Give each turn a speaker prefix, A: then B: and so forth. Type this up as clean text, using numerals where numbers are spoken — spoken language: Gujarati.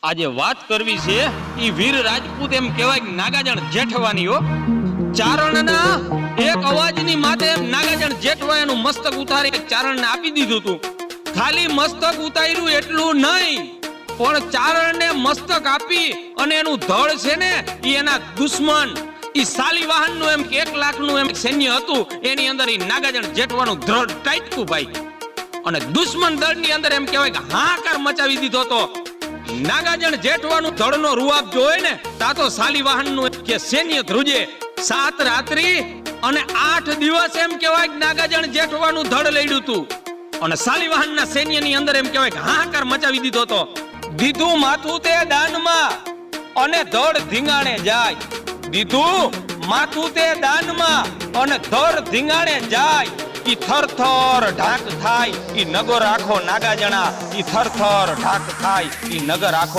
A: આજે વાત કરવી છે ઈ વીર રાજપૂત એમ કહેવાય કે નાગાજણ જેઠવાની હો. ચારણના એક અવાજની માથે નાગાજણ જેઠવાય એનું મસ્તક ઉતારી ચારણને આપી દીધું હતું. ખાલી મસ્તક ઉતાર્યું એટલું નહીં, પણ ચારણને મસ્તક આપી અને એનું ધડ છે ને ઈ એના દુશ્મન ઈ શાલિવાહનનું એમ કે 1 લાખનું એમ સૈન્ય હતું, એની અંદર ઈ નાગાજણ જેઠવાનું ધડ ટાઈટકું ભાઈ. અને દુશ્મન દળની અંદર એમ કહેવાય કે હાહાકાર મચાવી દીધો તો. નાગાજણ જેઠવાનું ધડનો રૂઆબ જોવે ને તા તો શાલિવાહનનું કે સૈન્ય ધ્રુજે. 7 રાત્રિ અને 8 દિવસ એમ કહેવાય કે નાગાજણ જેઠવાનું ધડ લડ્યું હતું અને શાલિવાહનના સૈન્યની અંદર એમ કહેવાય કે હાહાકાર મચાવી દીધો તો. દીધું માથું તે દાનમાં અને ધડ ધીંગાણે જાય. દીધું માથું તે દાનમાં અને ધડ ધીંગાણે જાય. ઈ થરથર ઢાક થાય ઈ નગર આખો નાગાજણા. ઈ થરથર ઢાક થાય ઈ નગર આખો